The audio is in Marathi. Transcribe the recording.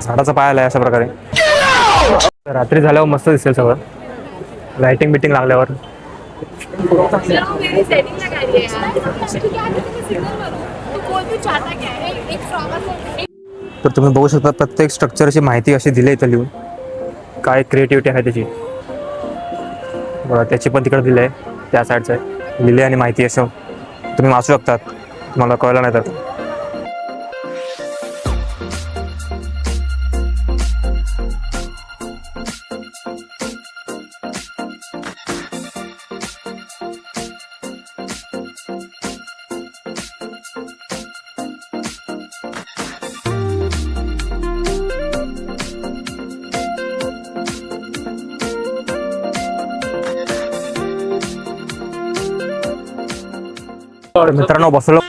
झाडाचा पाय आलाय अशा प्रकारे. रात्री झाल्यावर मस्त दिसेल सगळं, लाइटिंग बिटिंग लागल्यावर. तर तुम्ही बघू शकता प्रत्येक स्ट्रक्चरची माहिती अशी दिली इथं लिहून. काय क्रिएटिव्हिटी आहे त्याची बघा, त्याची पण तिकडे दिली आहे, त्या साईडचं आहे लिहिले आणि माहिती असं तुम्ही वाचू शकतात, तुम्हाला कळलं नाही तर. मित्रांनो बसलो